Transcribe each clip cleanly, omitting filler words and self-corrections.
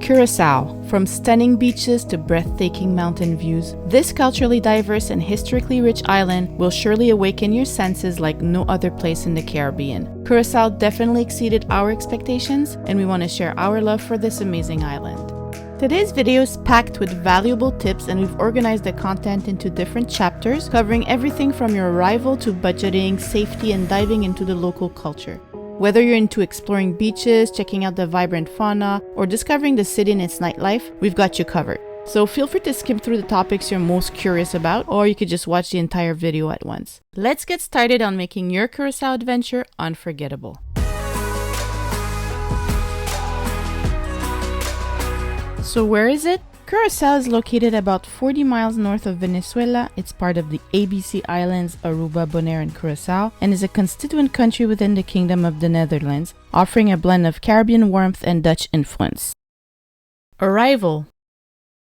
Curaçao, from stunning beaches to breathtaking mountain views, this culturally diverse and historically rich island will surely awaken your senses like no other place in the Caribbean. Curaçao definitely exceeded our expectations, and we want to share our love for this amazing island. Today's video is packed with valuable tips, and we've organized the content into different chapters, covering everything from your arrival to budgeting, safety, and diving into the local culture. Whether you're into exploring beaches, checking out the vibrant fauna, or discovering the city and its nightlife, we've got you covered. So feel free to skim through the topics you're most curious about, or you could just watch the entire video at once. Let's get started on making your Curaçao adventure unforgettable. So where is it? Curaçao is located about 40 miles north of Venezuela. It's part of the ABC Islands, Aruba, Bonaire, and Curaçao, and is a constituent country within the Kingdom of the Netherlands, offering a blend of Caribbean warmth and Dutch influence. Arrival.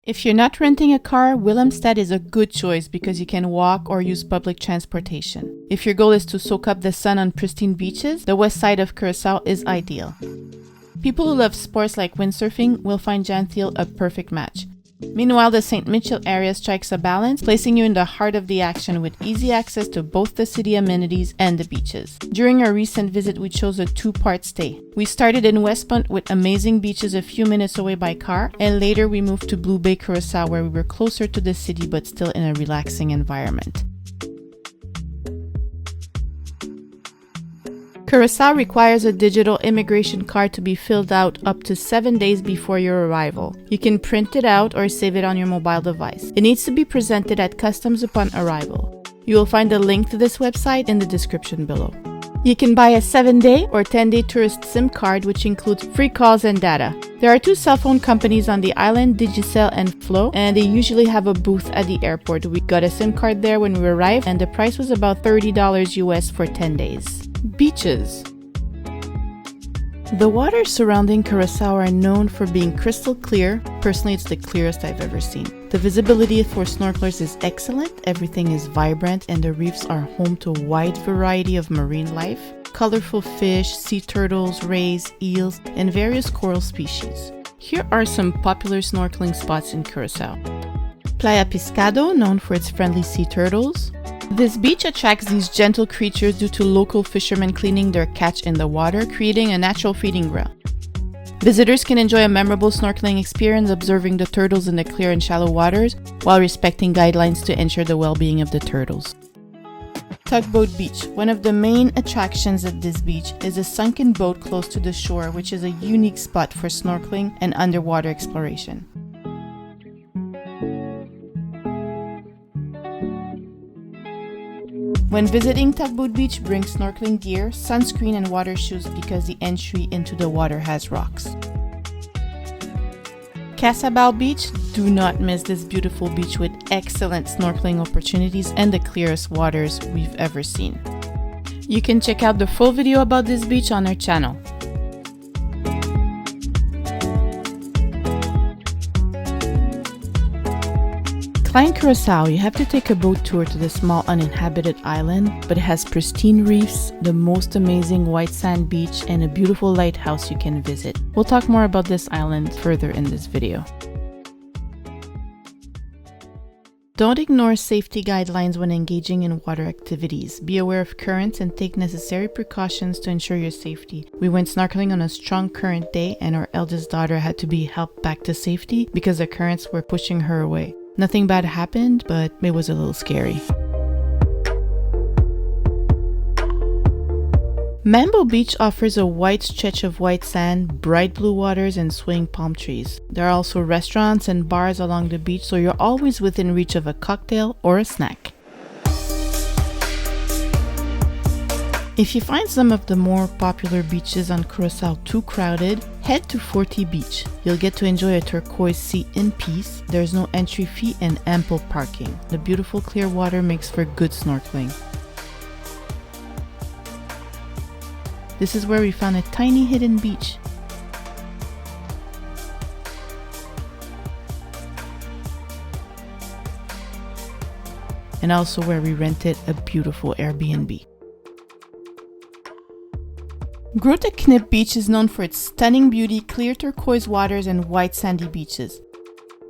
If you're not renting a car, Willemstad is a good choice because you can walk or use public transportation. If your goal is to soak up the sun on pristine beaches, the west side of Curaçao is ideal. People who love sports like windsurfing will find Janthiel a perfect match. Meanwhile, the St. Michel area strikes a balance, placing you in the heart of the action with easy access to both the city amenities and the beaches. During our recent visit, we chose a two-part stay. We started in West Point with amazing beaches a few minutes away by car, and later we moved to Blue Bay, Curaçao, where we were closer to the city but still in a relaxing environment. Curaçao requires a digital immigration card to be filled out up to 7 days before your arrival. You can print it out or save it on your mobile device. It needs to be presented at customs upon arrival. You will find a link to this website in the description below. You can buy a 7-day or 10-day tourist SIM card, which includes free calls and data. There are two cell phone companies on the island, Digicel and Flow, and they usually have a booth at the airport. We got a SIM card there when we arrived, and the price was about $30 US for 10 days. Beaches. The waters surrounding Curaçao are known for being crystal clear. Personally, it's the clearest I've ever seen. The visibility for snorkelers is excellent, everything is vibrant, and the reefs are home to a wide variety of marine life. Colorful fish, sea turtles, rays, eels, and various coral species. Here are some popular snorkeling spots in Curaçao. Playa Pescado, known for its friendly sea turtles. This beach attracts these gentle creatures due to local fishermen cleaning their catch in the water, creating a natural feeding ground. Visitors can enjoy a memorable snorkeling experience observing the turtles in the clear and shallow waters while respecting guidelines to ensure the well-being of the turtles. Tugboat Beach. One of the main attractions at this beach is a sunken boat close to the shore, which is a unique spot for snorkeling and underwater exploration. When visiting Tugboat Beach, bring snorkeling gear, sunscreen, and water shoes because the entry into the water has rocks. Casabao Beach. Do not miss this beautiful beach with excellent snorkeling opportunities and the clearest waters we've ever seen. You can check out the full video about this beach on our channel. Flying Curaçao, you have to take a boat tour to the small uninhabited island, but it has pristine reefs, the most amazing white sand beach, and a beautiful lighthouse you can visit. We'll talk more about this island further in this video. Don't ignore safety guidelines when engaging in water activities. Be aware of currents and take necessary precautions to ensure your safety. We went snorkeling on a strong current day, and our eldest daughter had to be helped back to safety because the currents were pushing her away. Nothing bad happened, but it was a little scary. MAMBO Beach offers a wide stretch of white sand, bright blue waters, and swaying palm trees. There are also restaurants and bars along the beach, so you're always within reach of a cocktail or a snack. If you find some of the more popular beaches on Curaçao too crowded, head to Forty Beach. You'll get to enjoy a turquoise sea in peace. There's no entry fee and ample parking. The beautiful clear water makes for good snorkeling. This is where we found a tiny hidden beach. And also where we rented a beautiful Airbnb. Grote Knip Beach is known for its stunning beauty, clear turquoise waters, and white sandy beaches.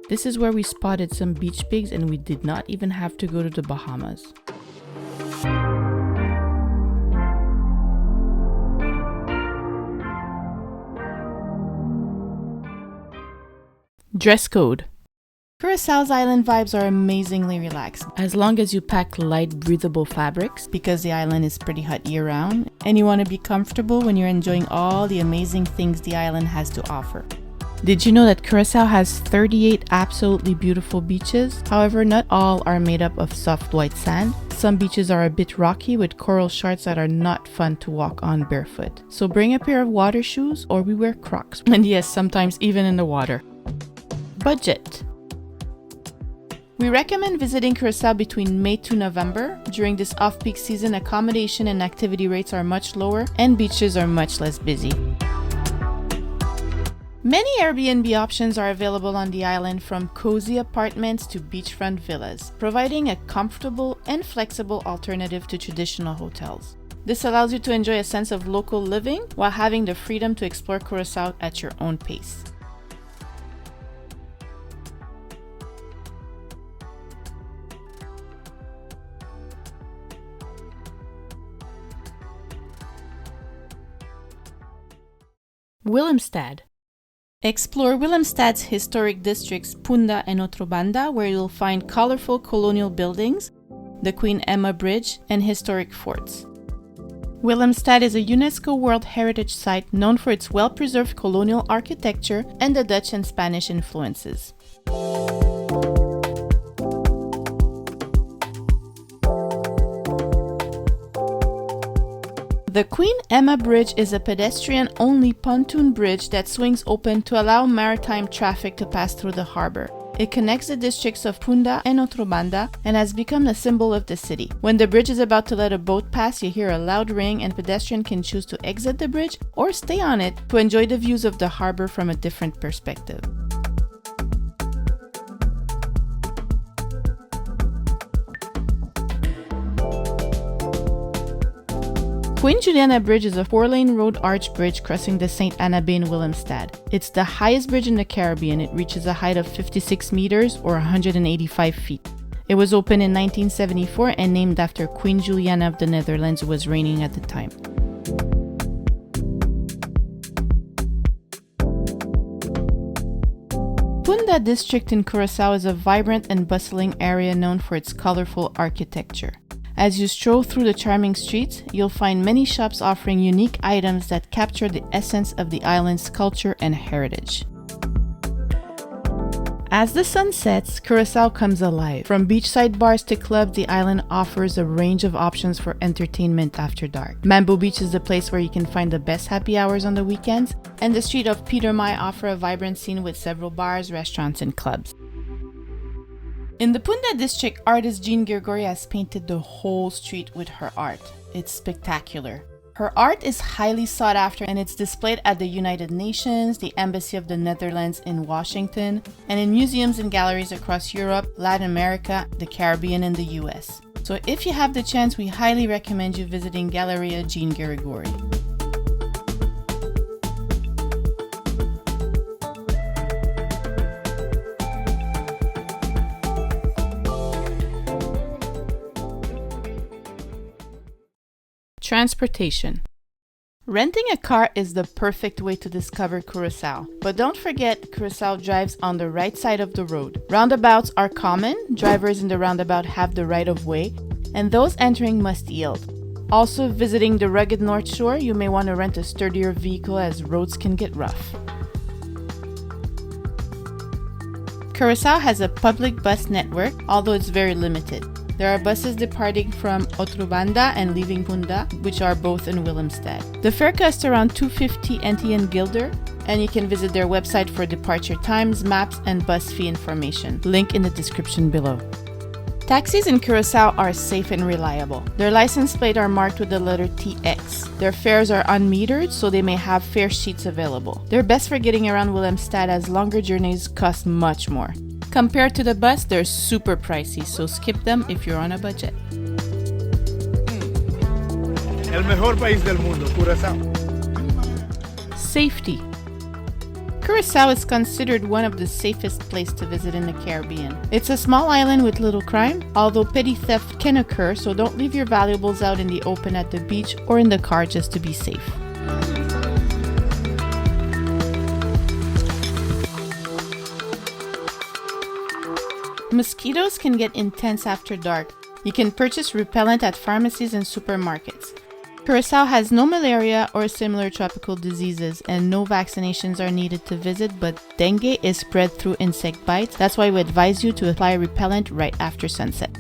This is where we spotted some beach pigs and we did not even have to go to the Bahamas. Dress code. Curaçao's island vibes are amazingly relaxed, as long as you pack light, breathable fabrics, because the island is pretty hot year-round, and you want to be comfortable when you're enjoying all the amazing things the island has to offer. Did you know that Curaçao has 38 absolutely beautiful beaches? However, not all are made up of soft white sand. Some beaches are a bit rocky with coral shards that are not fun to walk on barefoot. So bring a pair of water shoes or we wear Crocs. And yes, sometimes even in the water. Budget. We recommend visiting Curaçao between May to November. During this off-peak season, accommodation and activity rates are much lower and beaches are much less busy. Many Airbnb options are available on the island, from cozy apartments to beachfront villas, providing a comfortable and flexible alternative to traditional hotels. This allows you to enjoy a sense of local living while having the freedom to explore Curaçao at your own pace. Willemstad. Explore Willemstad's historic districts Punda and Outro Banda, where you'll find colorful colonial buildings, the Queen Emma Bridge, and historic forts. Willemstad is a UNESCO World Heritage Site known for its well-preserved colonial architecture and the Dutch and Spanish influences. The Queen Emma Bridge is a pedestrian-only pontoon bridge that swings open to allow maritime traffic to pass through the harbor. It connects the districts of Punda and Outro Banda and has become the symbol of the city. When the bridge is about to let a boat pass, you hear a loud ring and pedestrians can choose to exit the bridge or stay on it to enjoy the views of the harbor from a different perspective. Queen Juliana Bridge is a 4-lane road arch bridge crossing the St. Anna Bay in Willemstad. It's the highest bridge in the Caribbean. It reaches a height of 56 meters or 185 feet. It was opened in 1974 and named after Queen Juliana of the Netherlands, who was reigning at the time. Punda district in Curaçao is a vibrant and bustling area known for its colorful architecture. As you stroll through the charming streets, you'll find many shops offering unique items that capture the essence of the island's culture and heritage. As the sun sets, Curaçao comes alive. From beachside bars to clubs, the island offers a range of options for entertainment after dark. MAMBO Beach is the place where you can find the best happy hours on the weekends, and the street of Peter Mai offer a vibrant scene with several bars, restaurants, and clubs. In the Punda district, artist Jean Gregory has painted the whole street with her art. It's spectacular. Her art is highly sought after and it's displayed at the United Nations, the Embassy of the Netherlands in Washington, and in museums and galleries across Europe, Latin America, the Caribbean, and the US. So if you have the chance, we highly recommend you visiting Galleria Jean Gregory. Transportation. Renting a car is the perfect way to discover Curaçao. But don't forget, Curaçao drives on the right side of the road. Roundabouts are common. Drivers in the roundabout have the right of way, and those entering must yield. Also, visiting the rugged North Shore, you may want to rent a sturdier vehicle as roads can get rough. Curaçao has a public bus network, although it's very limited. There are buses departing from Outro Banda and leaving Punda, which are both in Willemstad. The fare costs around $2.50 NT and Guilder, and you can visit their website for departure times, maps, and bus fee information. Link in the description below. Taxis in Curaçao are safe and reliable. Their license plates are marked with the letter TX. Their fares are unmetered, so they may have fare sheets available. They're best for getting around Willemstad, as longer journeys cost much more. Compared to the bus, they're super pricey, so skip them if you're on a budget. El mejor país del mundo, Curaçao. Safety. Curaçao is considered one of the safest places to visit in the Caribbean. It's a small island with little crime, although petty theft can occur, so don't leave your valuables out in the open at the beach or in the car just to be safe. Mosquitoes can get intense after dark. You can purchase repellent at pharmacies and supermarkets. Curaçao has no malaria or similar tropical diseases, and no vaccinations are needed to visit, but dengue is spread through insect bites. That's why we advise you to apply repellent right after sunset.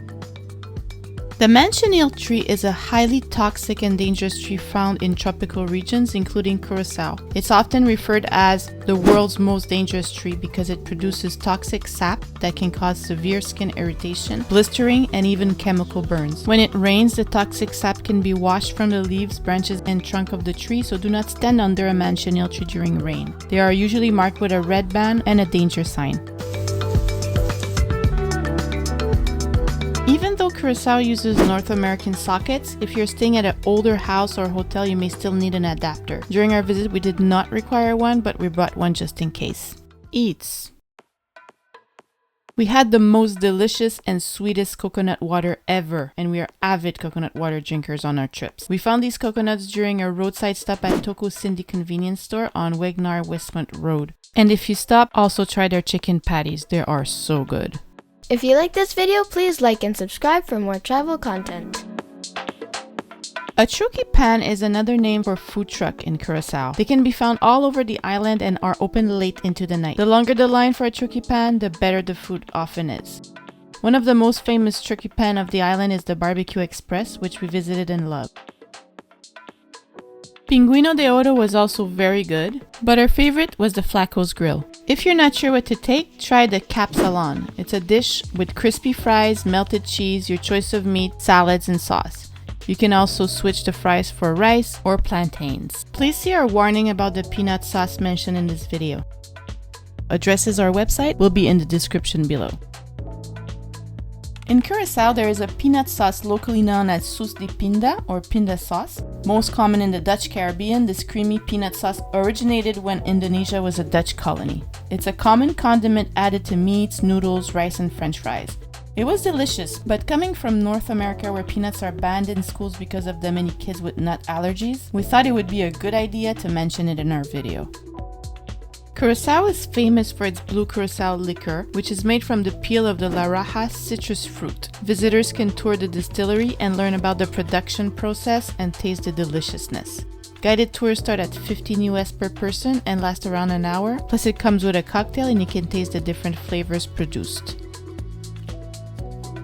The manchineel tree is a highly toxic and dangerous tree found in tropical regions, including Curaçao. It's often referred as the world's most dangerous tree because it produces toxic sap that can cause severe skin irritation, blistering, and even chemical burns. When it rains, the toxic sap can be washed from the leaves, branches, and trunk of the tree, so do not stand under a manchineel tree during rain. They are usually marked with a red band and a danger sign. Even though Curaçao uses North American sockets, if you're staying at an older house or hotel, you may still need an adapter. During our visit, we did not require one, but we brought one just in case. Eats. We had the most delicious and sweetest coconut water ever, and we are avid coconut water drinkers on our trips. We found these coconuts during a roadside stop at Toko Cindy convenience store on Wegnar Westmont Road. And if you stop, also try their chicken patties. They are so good. If you like this video, please like and subscribe for more travel content. A TRUKIPAN is another name for food truck in Curaçao. They can be found all over the island and are open late into the night. The longer the line for a TRUKIPAN, the better the food often is. One of the most famous TRUKIPAN of the island is the Barbecue Express, which we visited and loved. Pinguino de Oro was also very good, but our favorite was the Flaco's Grill. If you're not sure what to take, try the capsalon. It's a dish with crispy fries, melted cheese, your choice of meat, salads, and sauce. You can also switch the fries for rice or plantains. Please see our warning about the peanut sauce mentioned in this video. Addresses our website will be in the description below. In Curaçao, there is a peanut sauce locally known as sauce de pinda or pinda sauce. Most common in the Dutch Caribbean, this creamy peanut sauce originated when Indonesia was a Dutch colony. It's a common condiment added to meats, noodles, rice, and French fries. It was delicious, but coming from North America where peanuts are banned in schools because of the many kids with nut allergies, we thought it would be a good idea to mention it in our video. Curaçao is famous for its blue Curaçao liquor, which is made from the peel of the Laraja citrus fruit. Visitors can tour the distillery and learn about the production process and taste the deliciousness. Guided tours start at $15 US per person and last around an hour, plus it comes with a cocktail and you can taste the different flavors produced.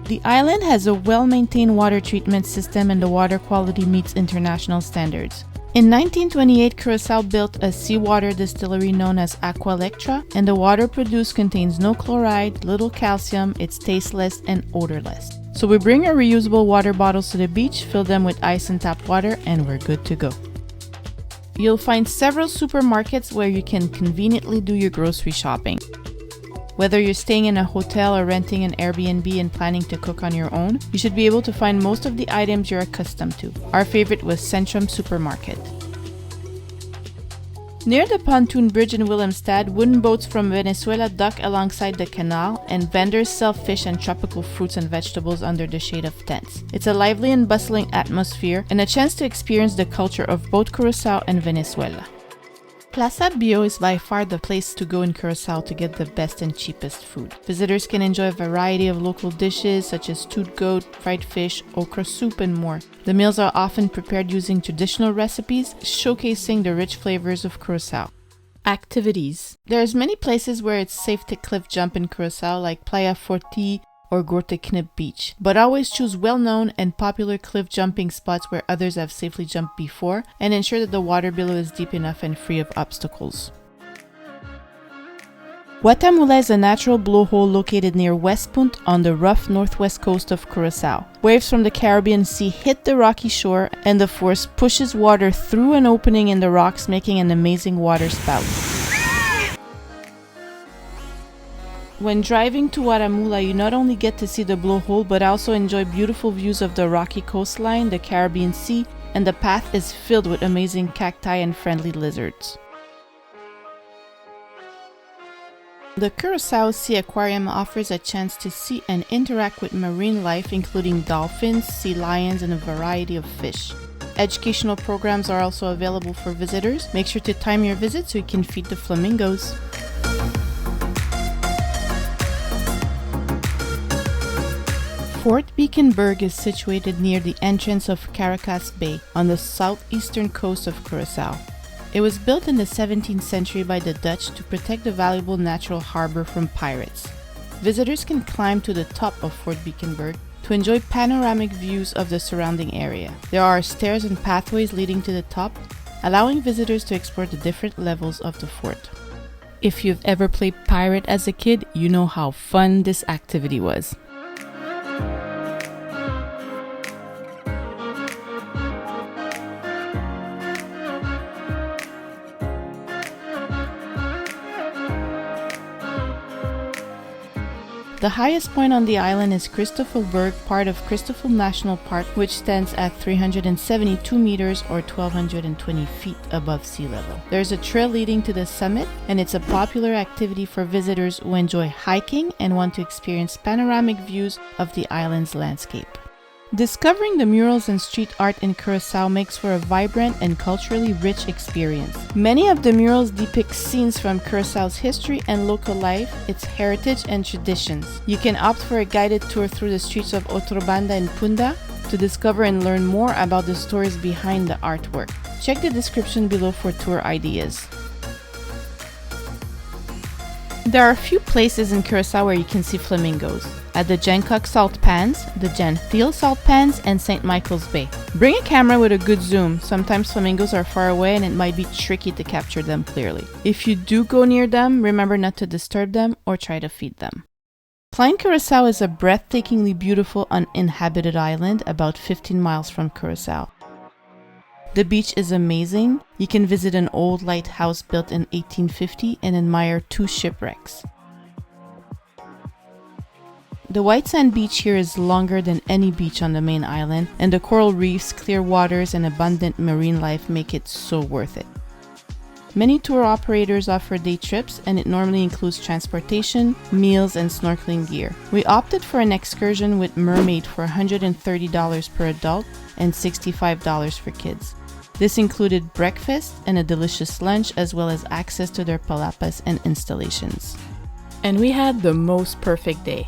The island has a well-maintained water treatment system and the water quality meets international standards. In 1928, Curaçao built a seawater distillery known as Aqualectra, and the water produced contains no chloride, little calcium, it's tasteless and odorless. So we bring our reusable water bottles to the beach, fill them with ice and tap water, and we're good to go. You'll find several supermarkets where you can conveniently do your grocery shopping. Whether you're staying in a hotel or renting an Airbnb and planning to cook on your own, you should be able to find most of the items you're accustomed to. Our favorite was Centrum Supermarket. Near the pontoon bridge in Willemstad, wooden boats from Venezuela dock alongside the canal, and vendors sell fish and tropical fruits and vegetables under the shade of tents. It's a lively and bustling atmosphere and a chance to experience the culture of both Curaçao and Venezuela. Plaza Bio is by far the place to go in Curaçao to get the best and cheapest food. Visitors can enjoy a variety of local dishes such as stewed goat, fried fish, okra soup, and more. The meals are often prepared using traditional recipes, showcasing the rich flavors of Curaçao. Activities. There's many places where it's safe to cliff jump in Curaçao, like Playa Forti or Gorte Knip Beach, but always choose well-known and popular cliff jumping spots where others have safely jumped before, and ensure that the water below is deep enough and free of obstacles. Guatemala is a natural blowhole located near West Punt on the rough northwest coast of Curaçao. Waves from the Caribbean Sea hit the rocky shore, and the force pushes water through an opening in the rocks, making an amazing water spout. When driving to Guatemala, you not only get to see the blowhole, but also enjoy beautiful views of the rocky coastline, the Caribbean Sea, and the path is filled with amazing cacti and friendly lizards. The Curaçao Sea Aquarium offers a chance to see and interact with marine life, including dolphins, sea lions, and a variety of fish. Educational programs are also available for visitors. Make sure to time your visit so you can feed the flamingos. Fort Beachenberg is situated near the entrance of Caracas Bay on the southeastern coast of Curaçao. It was built in the 17th century by the Dutch to protect the valuable natural harbor from pirates. Visitors can climb to the top of Fort Beachenberg to enjoy panoramic views of the surrounding area. There are stairs and pathways leading to the top, allowing visitors to explore the different levels of the fort. If you've ever played pirate as a kid, you know how fun this activity was. The highest point on the island is Christoffelberg, part of Christoffel National Park, which stands at 372 meters or 1,220 feet above sea level. There's a trail leading to the summit, and it's a popular activity for visitors who enjoy hiking and want to experience panoramic views of the island's landscape. Discovering the murals and street art in Curaçao makes for a vibrant and culturally rich experience. Many of the murals depict scenes from Curaçao's history and local life, its heritage and traditions. You can opt for a guided tour through the streets of Otrobanda and Punda to discover and learn more about the stories behind the artwork. Check the description below for tour ideas. There are a few places in Curaçao where you can see flamingos. At the Jancock Salt Pans, the Jan Thiel Salt Pans, and St. Michael's Bay. Bring a camera with a good zoom. Sometimes flamingos are far away and it might be tricky to capture them clearly. If you do go near them, remember not to disturb them or try to feed them. Klein Curaçao is a breathtakingly beautiful uninhabited island about 15 miles from Curaçao. The beach is amazing. You can visit an old lighthouse built in 1850 and admire 2 shipwrecks. The white sand beach here is longer than any beach on the main island, and the coral reefs, clear waters, and abundant marine life make it so worth it. Many tour operators offer day trips, and it normally includes transportation, meals, and snorkeling gear. We opted for an excursion with Mermaid for $130 per adult and $65 for kids. This included breakfast and a delicious lunch, as well as access to their palapas and installations. And we had the most perfect day.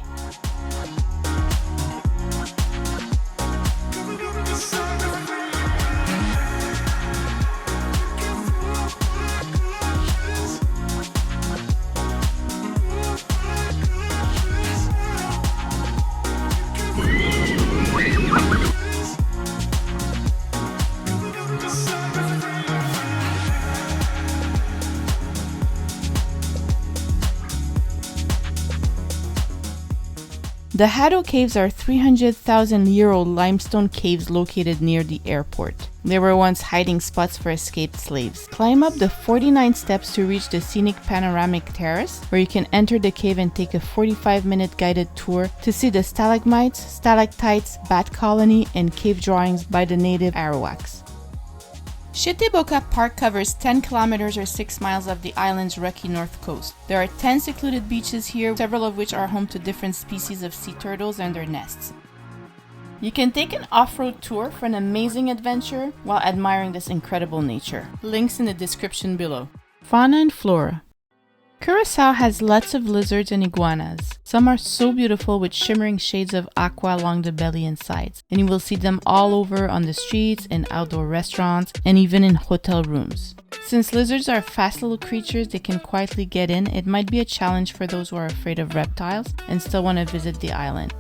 The Haddo Caves are 300,000-year-old limestone caves located near the airport. They were once hiding spots for escaped slaves. Climb up the 49 steps to reach the scenic panoramic terrace, where you can enter the cave and take a 45-minute guided tour to see the stalagmites, stalactites, bat colony, and cave drawings by the native Arawaks. Chiteboca Park covers 10 kilometers or 6 miles of the island's rocky north coast. There are 10 secluded beaches here, several of which are home to different species of sea turtles and their nests. You can take an off-road tour for an amazing adventure while admiring this incredible nature. Links in the description below. Fauna and Flora. Curaçao has lots of lizards and iguanas. Some are so beautiful with shimmering shades of aqua along the belly and sides, and you will see them all over on the streets, in outdoor restaurants, and even in hotel rooms. Since lizards are fast little creatures, they can quietly get in. It might be a challenge for those who are afraid of reptiles and still want to visit the island.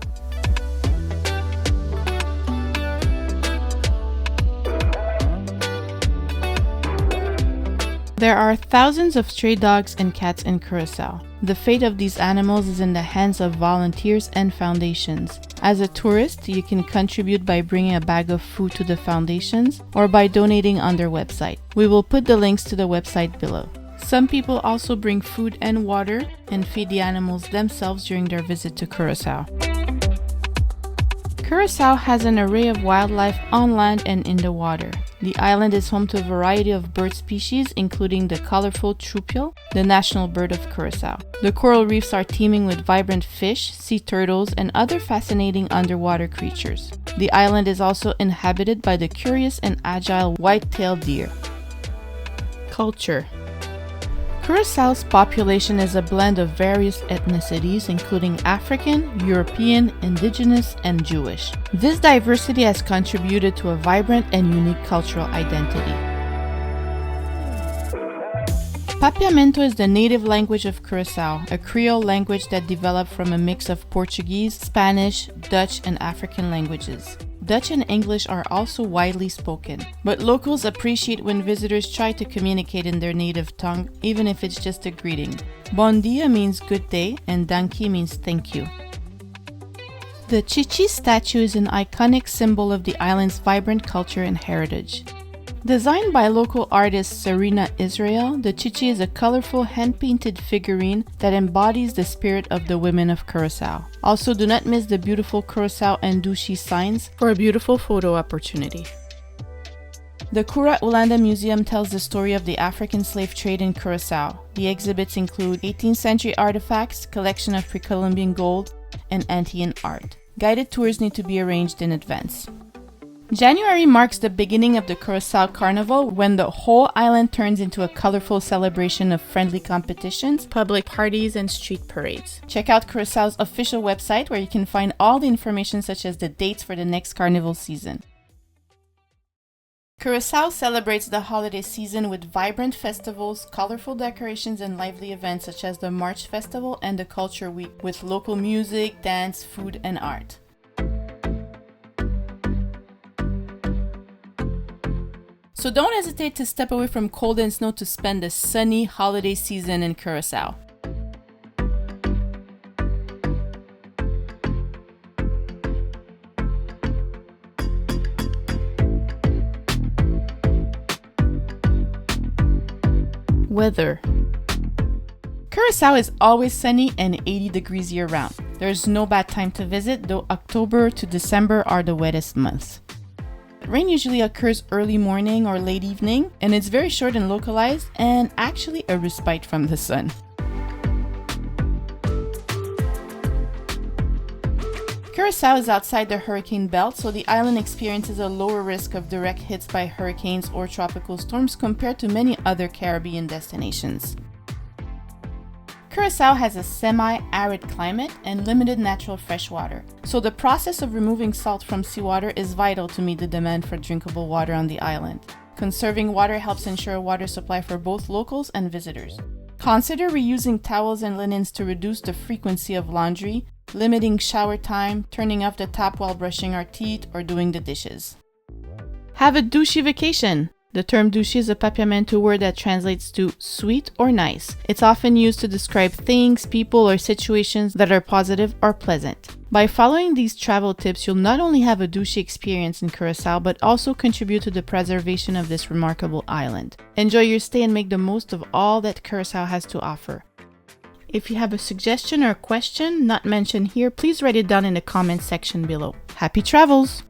There are thousands of stray dogs and cats in Curaçao. The fate of these animals is in the hands of volunteers and foundations. As a tourist, you can contribute by bringing a bag of food to the foundations or by donating on their website. We will put the links to the website below. Some people also bring food and water and feed the animals themselves during their visit to Curaçao. Curaçao has an array of wildlife on land and in the water. The island is home to a variety of bird species, including the colorful troupial, the national bird of Curaçao. The coral reefs are teeming with vibrant fish, sea turtles, and other fascinating underwater creatures. The island is also inhabited by the curious and agile white-tailed deer. Culture. Curaçao's population is a blend of various ethnicities, including African, European, Indigenous, and Jewish. This diversity has contributed to a vibrant and unique cultural identity. Papiamento is the native language of Curaçao, a Creole language that developed from a mix of Portuguese, Spanish, Dutch, and African languages. Dutch and English are also widely spoken, but locals appreciate when visitors try to communicate in their native tongue, even if it's just a greeting. Bon dia means good day, and danki means thank you. The Chichi statue is an iconic symbol of the island's vibrant culture and heritage. Designed by local artist Serena Israel, the Chichi is a colorful hand-painted figurine that embodies the spirit of the women of Curaçao. Also, do not miss the beautiful Curaçao and Dushi signs for a beautiful photo opportunity. The Curaçao Museum tells the story of the African slave trade in Curaçao. The exhibits include 18th century artifacts, collection of pre-Columbian gold, and Antillean art. Guided tours need to be arranged in advance. January marks the beginning of the Curaçao Carnival, when the whole island turns into a colorful celebration of friendly competitions, public parties, and street parades. Check out Curaçao's official website, where you can find all the information such as the dates for the next carnival season. Curaçao celebrates the holiday season with vibrant festivals, colorful decorations, and lively events such as the March Festival and the Culture Week, with local music, dance, food, and art. So don't hesitate to step away from cold and snow to spend the sunny holiday season in Curaçao. Weather. Curaçao is always sunny and 80 degrees year-round. There's no bad time to visit, though October to December are the wettest months. Rain usually occurs early morning or late evening, and it's very short and localized, and actually a respite from the sun. Curaçao is outside the hurricane belt, so the island experiences a lower risk of direct hits by hurricanes or tropical storms compared to many other Caribbean destinations. Curaçao has a semi-arid climate and limited natural fresh water, so the process of removing salt from seawater is vital to meet the demand for drinkable water on the island. Conserving water helps ensure a water supply for both locals and visitors. Consider reusing towels and linens to reduce the frequency of laundry, limiting shower time, turning off the tap while brushing our teeth, or doing the dishes. Have a douchey vacation! The term douche is a Papiamento word that translates to sweet or nice. It's often used to describe things, people, or situations that are positive or pleasant. By following these travel tips, you'll not only have a douche experience in Curaçao, but also contribute to the preservation of this remarkable island. Enjoy your stay and make the most of all that Curaçao has to offer. If you have a suggestion or question not mentioned here, please write it down in the comment section below. Happy travels!